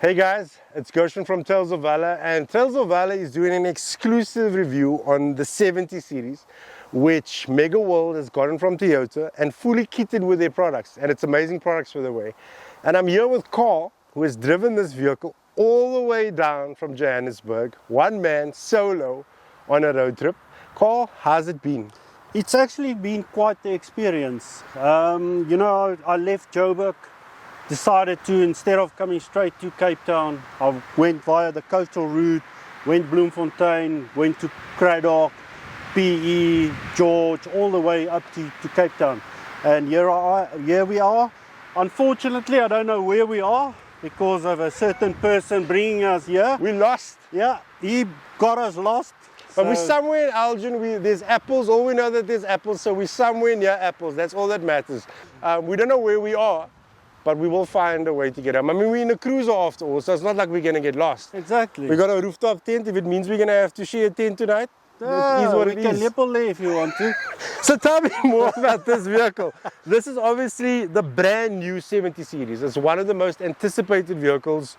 Hey guys, it's Gershon from Tales of Valor, and Tales of Valor is doing an exclusive review on the 70 series, which Megaworld has gotten from Toyota and fully kitted with their products, and it's amazing products for the way. And I'm here with Carl, who has driven this vehicle all the way down from Johannesburg, one man, solo, on a road trip. Carl, how's it been? It's actually been quite the experience. I left Joburg, decided to, instead of coming straight to Cape Town, I went via the coastal route, went Bloemfontein, went to Cradock, PE, George, all the way up to Cape Town. And here we are. Unfortunately, I don't know where we are because of a certain person bringing us here. We lost. Yeah, he got us lost. But we're somewhere in Elgin, there's apples, all we know that there's apples, so we're somewhere near apples, that's all that matters. We don't know where we are, but we will find a way to get home. I mean, we're in a cruiser after all, so it's not like we're going to get lost. Exactly. We got a rooftop tent. If it means we're going to have to share a tent tonight, that is what it is. We can nipple there if you want to. So tell me more about this vehicle. This is obviously the brand new 70 series. It's one of the most anticipated vehicles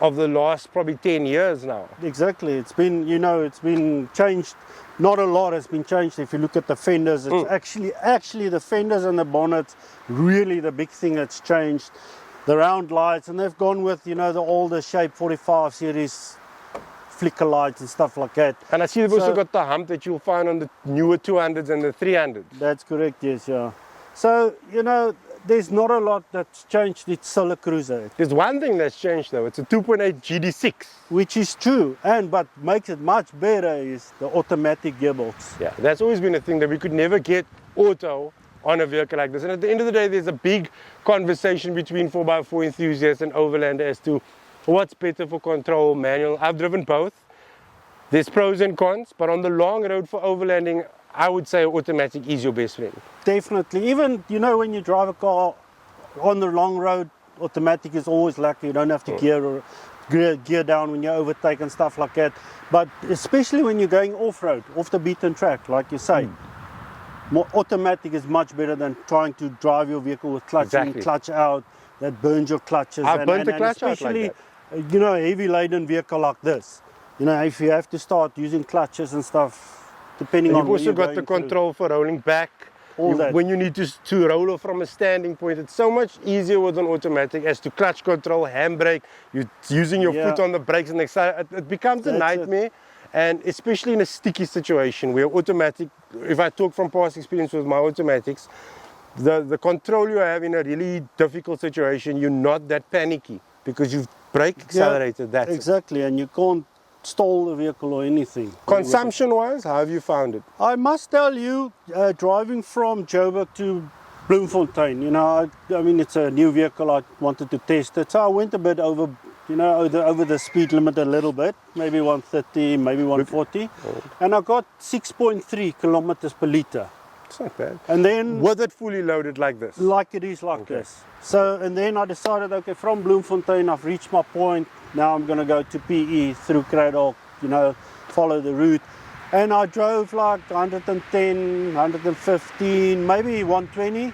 of the last probably 10 years now. Exactly. It's been, it's been changed. Not a lot has been changed. If you look at the fenders, it's actually the fenders and the bonnets, really the big thing that's changed. The round lights, and they've gone with, the older shape 45 series flicker lights and stuff like that. And I see they've also got the hump that you'll find on the newer 200s and the 300s. That's correct, yes, yeah. So, there's not a lot that's changed. It's still a cruiser. There's one thing that's changed though. It's a 2.8 GD6. Which is true, but makes it much better is the automatic gearbox. Yeah, that's always been a thing that we could never get auto on a vehicle like this. And at the end of the day, there's a big conversation between 4x4 enthusiasts and overlanders as to what's better for control, manual. I've driven both. There's pros and cons, but on the long road for overlanding, I would say automatic is your best friend. Definitely. Even, when you drive a car on the long road, automatic is always lucky. You don't have to gear down when you overtake and stuff like that. But especially when you're going off-road, off the beaten track, like you say, more automatic is much better than trying to drive your vehicle with clutch in, clutch out. That burns your clutches. I've burnt the clutch out like that. Especially, a heavy laden vehicle like this. If you have to start using clutches and stuff, depending on. You've also got the control for rolling back. When you need to roll off from a standing point, it's so much easier with an automatic as to clutch control, handbrake, you're using your foot on the brakes and it becomes a nightmare. And especially in a sticky situation where automatic, if I talk from past experience with my automatics, the control you have in a really difficult situation, you're not that panicky because you've brake accelerated. That's exactly, and you can't stall the vehicle or anything. Consumption wise, how have you found it? I must tell you, driving from Joburg to Bloemfontein, I mean it's a new vehicle, I wanted to test it, so I went a bit over the speed limit a little bit, maybe 130, maybe 140, and I got 6.3 kilometers per litre. It's not bad. And then was it fully loaded like this? Like it is like this. So, and then I decided, okay, from Bloemfontein, I've reached my point. Now I'm going to go to PE through Cradock, follow the route. And I drove like 110, 115, maybe 120.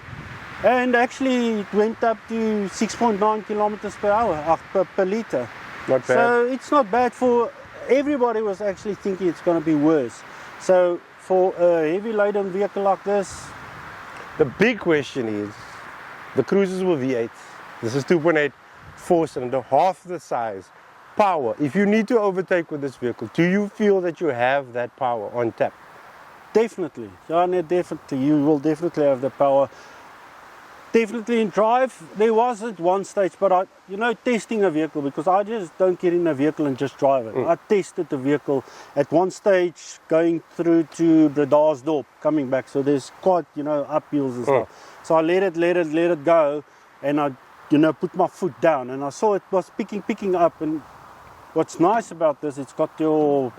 And actually it went up to 6.9 kilometers per hour, per litre. Not bad. So it's not bad for, everybody was actually thinking it's going to be worse. So for a heavy laden vehicle like this. The big question is, the cruisers were V8. This is 2.8, 4-cylinder, half the size. Power. If you need to overtake with this vehicle, do you feel that you have that power on tap? Definitely. Yeah, no, definitely. You will definitely have the power. Definitely in drive, there was at one stage, but testing a vehicle, because I just don't get in a vehicle and just drive it. I tested the vehicle at one stage going through to Bredasdorp, coming back, so there's quite, uphills and stuff. So I let it go, and I, put my foot down, and I saw it was picking up, and what's nice about this, it's got your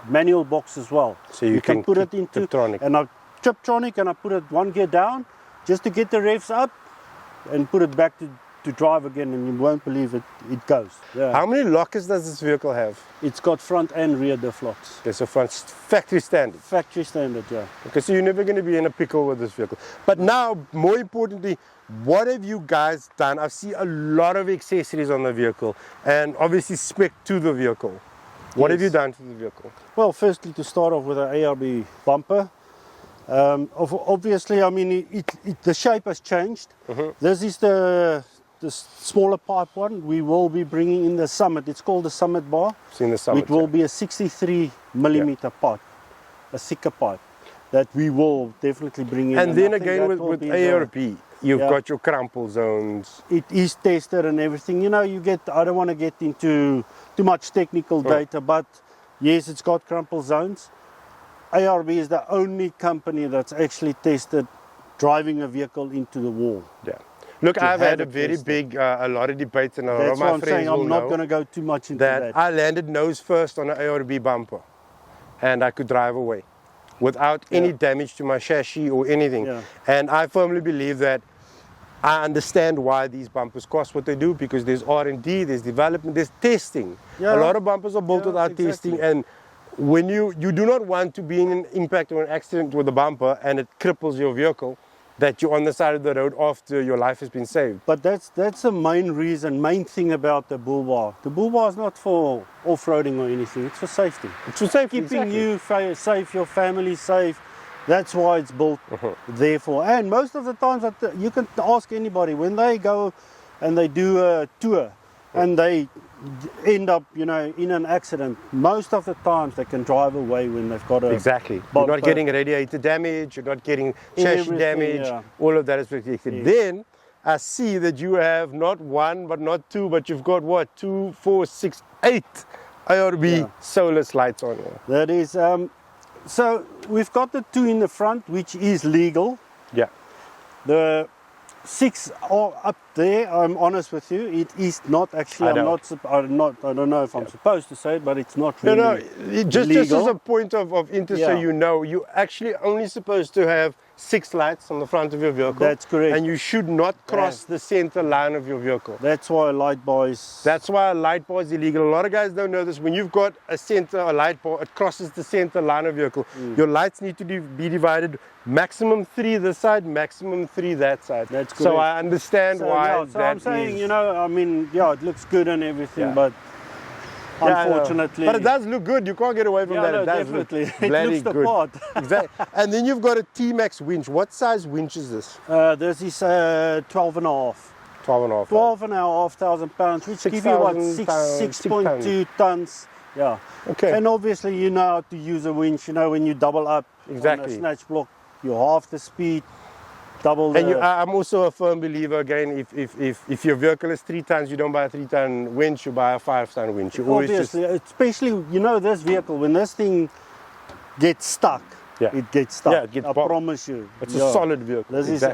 manual box as well. So you can put it into Tiptronic. And I Tiptronic, and I put it one gear down, just to get the revs up and put it back to to drive again and you won't believe it, it goes. Yeah. How many lockers does this vehicle have? It's got front and rear diff locks. Okay, so front factory standard. Factory standard, yeah. Okay, so you're never going to be in a pickle with this vehicle. But now, more importantly, what have you guys done? I see a lot of accessories on the vehicle and obviously spec to the vehicle. What have you done to the vehicle? Well, firstly, to start off with an ARB bumper. Obviously, I mean, the shape has changed. This is the smaller pipe one. We will be bringing in the Summit. It's called the Summit bar. Seen the Summit, it will be a 63 millimeter pipe, a thicker pipe that we will definitely bring in. And then again with ARB, you've got your crumple zones. It is tested and everything. You know, I don't want to get into too much technical data, but yes, it's got crumple zones. ARB is the only company that's actually tested driving a vehicle into the wall. Yeah. Look, I've had a very big, a lot of debates, and a lot of my friends will know. I'm not going to go too much into that. I landed nose first on an ARB bumper, and I could drive away without any damage to my chassis or anything. Yeah. And I firmly believe that I understand why these bumpers cost what they do, because there's R&D, there's development, there's testing. Yeah. A lot of bumpers are built without testing, and when you do not want to be in an impact or an accident with a bumper and it cripples your vehicle, that you're on the side of the road after your life has been saved. But that's the main thing about the bull bar. The bull bar is not for off-roading or anything, it's for safety. It's for safety, keeping you safe, your family safe. That's why it's built there for. And most of the times, you can ask anybody, when they go and they do a tour and they end up, you know, in an accident, most of the times they can drive away when they've got a Exactly. You're not getting radiator damage, you're not getting chassis damage, all of that is protected. Yes. Then I see that you have not one, but not two, but you've got what, 2, 4, 6, 8 ARB solar lights on here. That is, so we've got the 2 in the front, which is legal. Yeah. The 6 are up there. I'm honest with you, it is not actually. I don't know if I'm supposed to say it, but it's not really. No, just as a point of interest, so you know, you're actually only supposed to have 6 lights on the front of your vehicle. That's correct. And you should not cross the center line of your vehicle. That's why a light bar is. That's why a light bar is illegal. A lot of guys don't know this. When you've got a light bar, it crosses the center line of your vehicle. Your lights need to be divided. Maximum 3 this side, maximum 3 that side. That's correct. So I understand why. So I'm saying, you know, I mean, it looks good and everything, but unfortunately. But it does look good. You can't get away from that. No, it does definitely. Look it bloody looks the good. part. Exactly. And then you've got a T-Max winch. What size winch is this? This is 12 and a half. 12,500 pounds, which give you what, 6.2 tons. Yeah. Okay. And obviously you know how to use a winch. You know, when you double up on a snatch block, you half the speed, double the... And I'm also a firm believer, again, if your vehicle is 3 tons, you don't buy a 3-ton winch, you buy a 5-ton winch. You obviously, especially, you know, this vehicle, when this thing gets stuck, it gets stuck. Yeah, it gets bombed. Promise you. It's a solid vehicle. This is,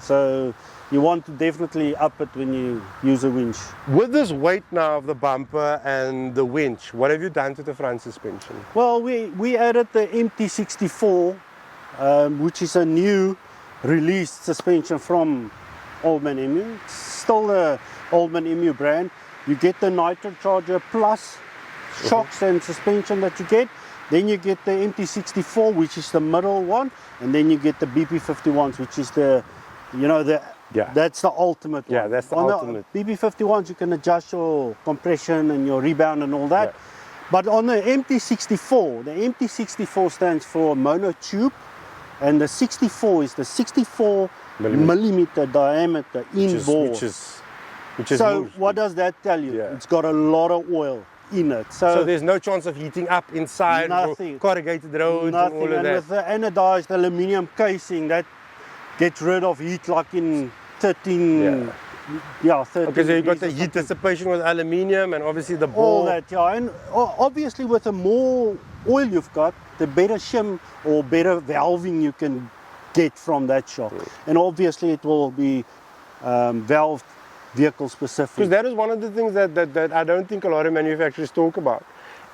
so you want to definitely up it when you use a winch. With this weight now of the bumper and the winch, what have you done to the front suspension? Well, we added the MT64, which is a new released suspension from Oldman Emu. It's still the Oldman Emu brand. You get the Nitro Charger Plus shocks and suspension that you get. Then you get the MT64, which is the middle one, and then you get the BP51s, which is the, you know, that's the ultimate one. Yeah, that's the ultimate. The BP51s, you can adjust your compression and your rebound and all that. But on the MT64, the MT64 stands for monotube, and the 64 is the 64 millimeter diameter inboard. Which is so what does that tell you? It's got a lot of oil in it. So there's no chance of heating up inside, or corrugated roads and all of that. And with the anodized aluminium casing, that gets rid of heat like in 13. 13 okay, so you've got the heat dissipation with aluminium and obviously the ball. All that, and obviously with the more oil you've got, the better shim or better valving you can get from that shock. And obviously it will be valved vehicle specific. Because that is one of the things that I don't think a lot of manufacturers talk about,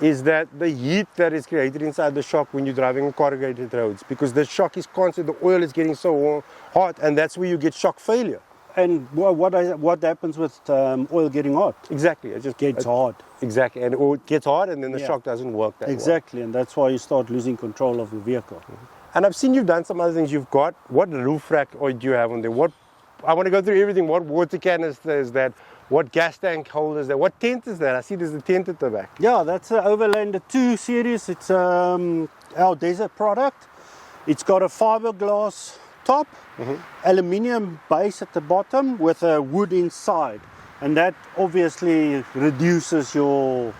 is that the heat that is created inside the shock when you're driving on corrugated roads, because the shock is constant, the oil is getting so hot, and that's where you get shock failure. And what happens with oil getting hot? Exactly. It just Gets hard. Exactly. And or it gets hard and then the Yeah. shock doesn't work that Exactly, and that's why you start losing control of the vehicle. well. And I've seen you've done some other things. You've got, what roof rack or do you have on there? I want to go through everything. What water canister is that? What gas tank holder is that? What tent is that? I see there's a tent at the back. Yeah, that's an Overlander 2 series. It's our desert product. It's got a fiberglass top, aluminium base at the bottom with a wood inside, and that obviously reduces your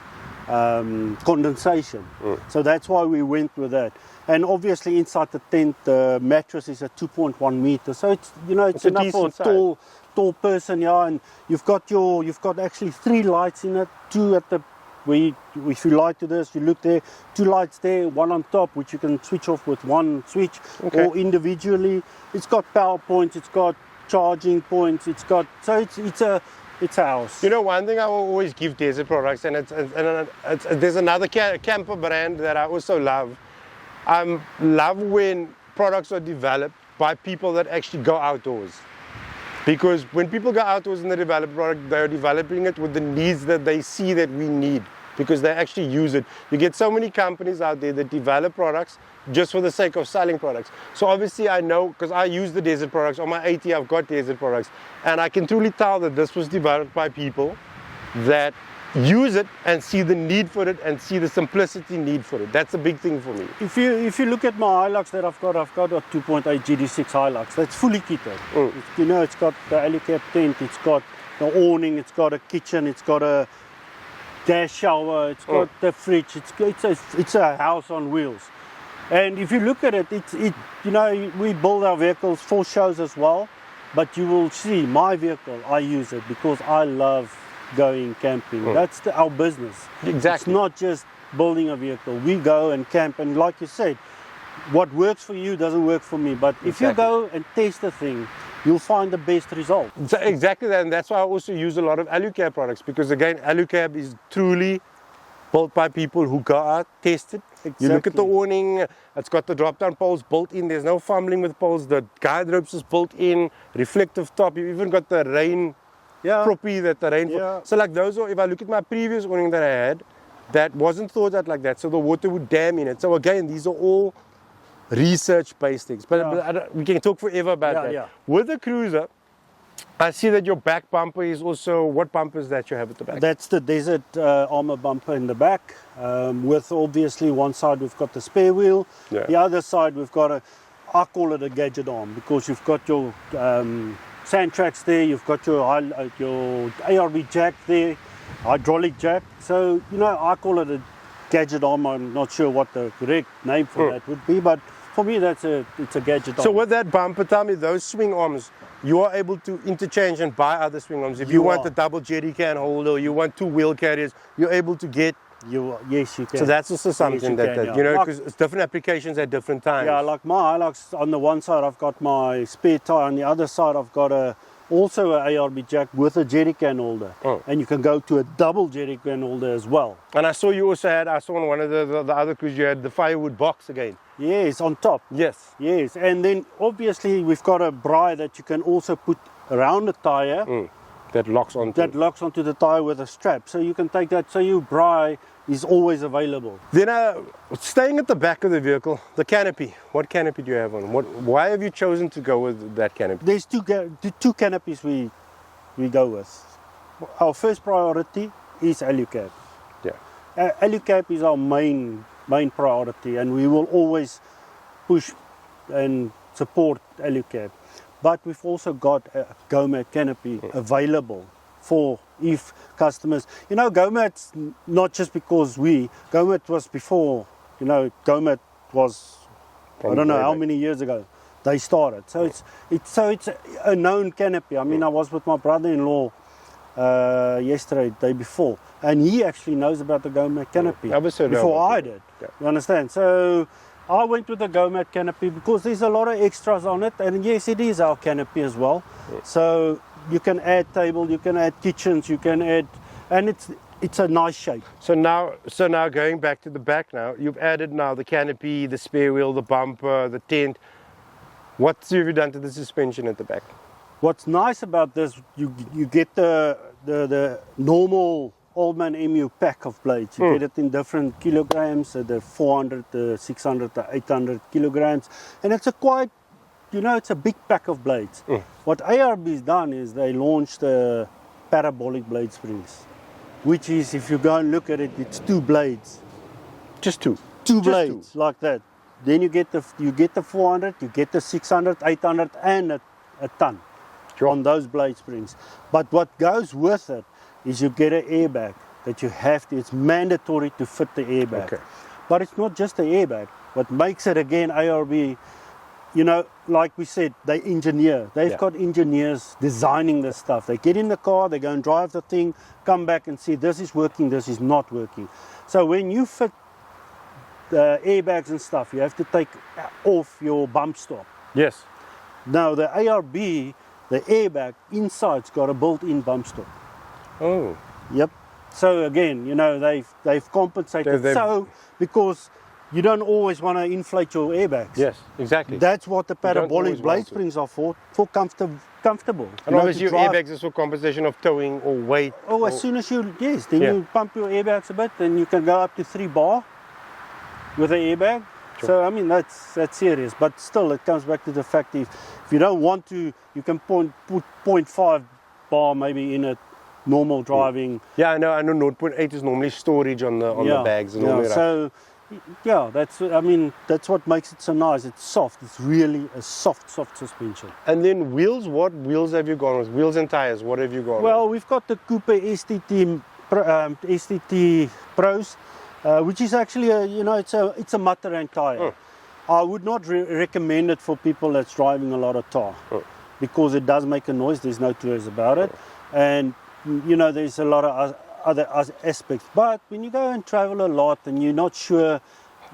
condensation. So that's why we went with that. And obviously inside the tent, the mattress is a 2.1 meter, so it's it's a enough for a decent size. tall person. Yeah, and you've got actually 3 lights in it, 2 at the. If you light to this, you look there, 2 lights there, 1 on top, which you can switch off with 1 switch, or individually. It's got power points, it's got charging points, it's a house. You know, one thing I will always give desert products, and there's another camper brand that I also love. I love when products are developed by people that actually go outdoors. Because when people go outdoors and they develop a product, they're developing it with the needs that they see that we need, because they actually use it. You get so many companies out there that develop products just for the sake of selling products. So obviously I know, because I use the desert products. On my AT I've got desert products, and I can truly tell that this was developed by people that use it and see the need for it and see the simplicity need for it. That's a big thing for me. If you look at my Hilux that I've got a 2.8 GD6 Hilux that's fully kitted. It's got the AluCab tent, it's got the awning, it's got a kitchen, it's got a gas shower, it's got the fridge. It's a house on wheels. And if you look at it, we build our vehicles for shows as well. But you will see my vehicle, I use it because I love going camping. That's our business. Exactly. It's not just building a vehicle. We go and camp, and like you said, what works for you doesn't work for me. But if you go and test the thing, you'll find the best result. So exactly that, and that's why I also use a lot of AluCab products, because again, AluCab is truly built by people who go out, test it. Exactly. You look at the awning, it's got the drop-down poles built in. There's no fumbling with poles. The guide ropes is built in, reflective top. You've even got the rain proppy that the rain. So like those are, if I look at my previous awning that I had, that wasn't thought out like that, so the water would dam in it. So again, these are all research-based things. But we can talk forever about that. Yeah. With the Cruiser, I see that your back bumper is also, what bumper is that you have at the back? That's the Desert Armor bumper in the back. With obviously one side we've got the spare wheel. The other side we've got I call it a gadget arm, because you've got your sand tracks there, you've got your ARB jack there, hydraulic jack. So, I call it a gadget arm. I'm not sure what the correct name for that would be, but for me it's a gadget arm. So with that bumper, tell me, those swing arms, you are able to interchange and buy other swing arms. If you want a double jerry can holder, or you want 2 wheel carriers, you're able to get. Yes, you can. So that's also something because it's different applications at different times. Yeah, like my Hilux, on the one side I've got my spare tire, on the other side I've got also a ARB jack with a jerry can holder. And you can go to a double jerry can holder as well. And I saw you also had, I saw on one of the other cruises, you had the firewood box again. Yes, on top. Yes. Yes, and then obviously we've got a braai that you can also put around the tire. That locks onto the tire with a strap. So you can take that, so your braai is always available. Then staying at the back of the vehicle, the canopy. What canopy do you have on? Why have you chosen to go with that canopy? There's two canopies we go with. Our first priority is AluCab. Yeah. AluCab is our main priority, and we will always push and support AluCab. But we've also got a GoMat canopy available for if customers, GoMat's not just because GoMat was before, GoMat was, I don't know how many years ago they started. So it's a known canopy. I mean, I was with my brother-in-law yesterday, day before, and he actually knows about the GoMat canopy before I did. Yeah. You understand? So I went with the GoMat canopy because there's a lot of extras on it, and yes, it is our canopy as well. So you can add table, you can add kitchens, you can add, and it's a nice shape. So now going back to the back now, you've added now the canopy, the spare wheel, the bumper, the tent. What have you done to the suspension at the back? What's nice about this, you get the normal Old Man Emu pack of blades. You get it in different kilograms, the 400, the 600, the 800 kilograms, and it's a quite, it's a big pack of blades. What ARB's done is they launched parabolic blade springs, which is, if you go and look at it, it's 2 blades. Just two. Two blades like that. Then you get the 400, you get the 600, 800, and a ton on those blade springs. But what goes with it is you get an airbag that you have to. It's mandatory to fit the airbag. Okay. But it's not just the airbag. What makes it again ARB, like we said, they engineer. They've got engineers designing this stuff. They get in the car, they go and drive the thing, come back and see this is working, this is not working. So when you fit the airbags and stuff, you have to take off your bump stop. Yes. Now the ARB, the airbag inside's got a built-in bump stop. Oh. Yep. So again, they've compensated. So because you don't always want to inflate your airbags. Yes, exactly. That's what the parabolic blade springs are for comfortable. And obviously your airbags is for compensation of towing or weight. Oh, as soon as you you pump your airbags a bit, then you can go up to 3 bar with the airbag. Sure. So I mean that's serious, but still it comes back to the fact if you don't want to, you can put 0.5 bar maybe in a normal driving. Yeah, I know 0.8 is normally storage on the bags and all that. So that's what makes it so nice. It's soft. It's really a soft suspension. And then wheels, what wheels have you gone with? Wheels and tires, what have you gone with? Well, we've got the Cooper STT Pros, which is actually it's a Mataran tire. I would not recommend it for people that's driving a lot of tar because it does make a noise. There's no two ways about it, and there's a lot of other aspects. But when you go and travel a lot and you're not sure,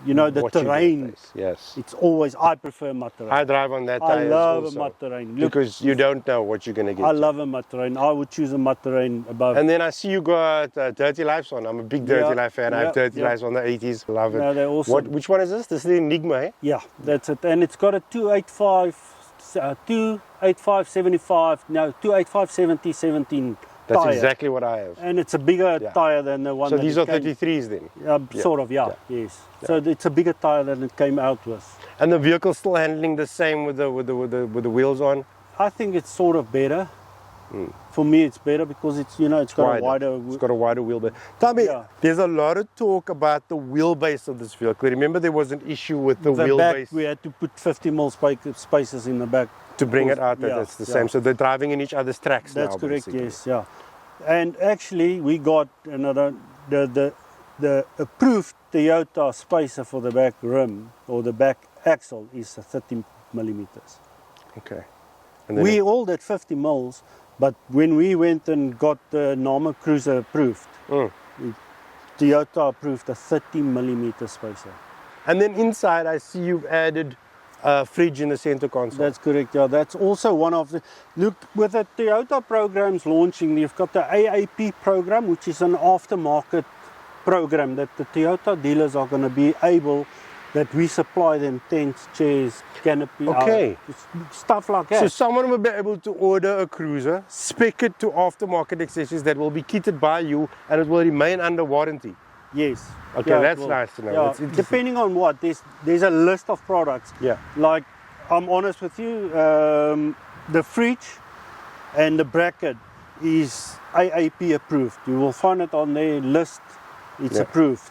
the terrain. Yes. It's always, I prefer Mataran. I drive on that tire. I love also, a Mataran. Because you don't know what you're going to get. I love a Mataran. I would choose a Mataran above. And then I see you got Dirty Lives on. I'm a big Dirty Life fan. I have Dirty Lives on the 80s. Love it. No, they're awesome. Which one is this? This is the Enigma, eh? Yeah, that's it. And it's got a 285/70 17. That's tire. exactly what I have. And it's a bigger tire than the one. So these are 33s then? Sort of, yes. Yeah. So it's a bigger tire than it came out with. And the vehicle's still handling the same with the wheels on? I think it's sort of better. For me, it's better because it's it's got a wider. It's got a wider wheelbase. Tell me, there's a lot of talk about the wheelbase of this vehicle. Remember, there was an issue with the wheelbase. Back, we had to put 50 mil spaces in the back to bring it out. That's the same. So they're driving in each other's tracks now. That's correct. Basically. Yes. Yeah. And actually, we got another the approved Toyota spacer for the back rim or the back axle is 30 millimeters. Okay. And then we all did 50 mils, but when we went and got the Megaworld approved, Toyota approved a 30 millimeter spacer. And then inside, I see you've added a fridge in the center console. That's correct. Yeah, that's also one of the. Look, with the Toyota programs launching, you've got the AAP program, which is an aftermarket program that the Toyota dealers are going to be able, that we supply them tents, chairs, canopy, stuff like that. So someone will be able to order a cruiser, spec it to aftermarket accessories that will be kitted by you, and it will remain under warranty. Yes. Okay, that's nice to know. Yeah. Depending on what, there's a list of products. Yeah. Like, I'm honest with you, the fridge and the bracket is AAP approved. You will find it on their list. It's approved.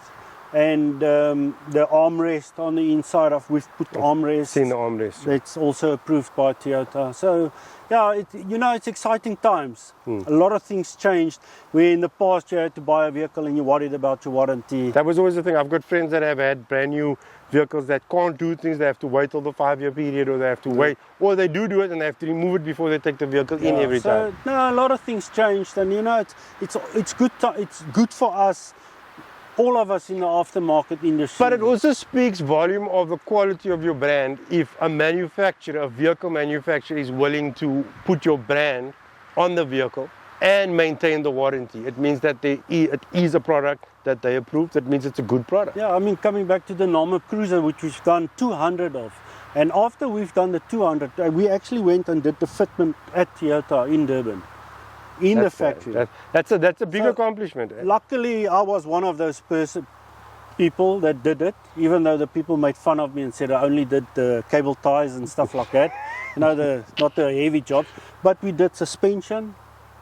And the armrest on the inside we've put armrests. Seen the armrest. That's also approved by Toyota. So yeah, it's exciting times. A lot of things changed. Where in the past you had to buy a vehicle and you're worried about your warranty. That was always the thing. I've got friends that have had brand new vehicles that can't do things. They have to wait till the 5-year period, or they have to wait, or they do it and they have to remove it before they take the vehicle in every time. No, a lot of things changed, and it's good. It's good for us. All of us in the aftermarket industry. But it also speaks volume of the quality of your brand if a vehicle manufacturer is willing to put your brand on the vehicle and maintain the warranty. It means that it is a product that they approve. That means it's a good product. Yeah, I mean, coming back to the Megaworld, which we've done 200 of. And after we've done the 200, we actually went and did the fitment at Toyota in Durban, in the factory. That's a big accomplishment. Luckily, I was one of those people that did it, even though the people made fun of me and said I only did the cable ties and stuff like that. You know, not the heavy jobs. But we did suspension,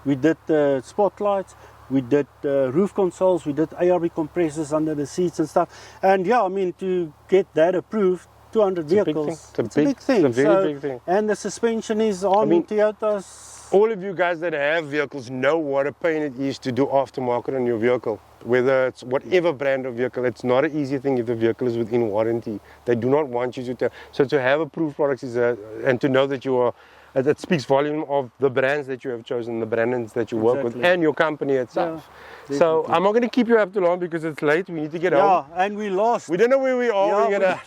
we did the spotlights, we did roof consoles, we did ARB compressors under the seats and stuff. And yeah, I mean, to get that approved, 200 vehicles, it's a big thing. It's a very big thing. And the suspension is on Toyota's. All of you guys that have vehicles know what a pain it is to do aftermarket on your vehicle. Whether it's whatever brand of vehicle, it's not an easy thing if the vehicle is within warranty. They do not want you to tell. So to have approved products and to know that you are, that speaks volume of the brands that you have chosen, the brands that you work with, and your company itself. Yeah, so I'm not going to keep you up too long because it's late. We need to get home. Yeah, and we lost. We don't know where we are. Yeah, we're going to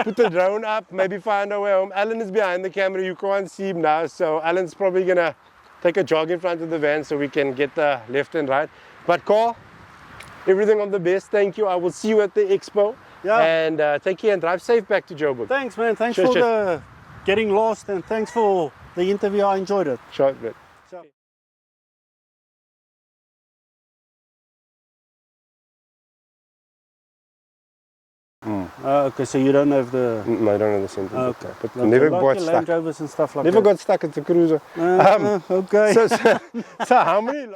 put the drone up, maybe find our way home. Alan is behind the camera. You can't see him now. So Alan's probably going to take a jog in front of the van so we can get the left and right. But Carl, everything on the best. Thank you. I will see you at the expo. Yeah. And take care and drive safe back to Joburg. Thanks, man. Thanks for the getting lost, and thanks for the interview. I enjoyed it. Short bit. Okay, so you don't have the... No, I don't have the sentence. Okay. But never like got stuck. Land Rovers and stuff like never that. got stuck at the cruiser. Okay. So how many...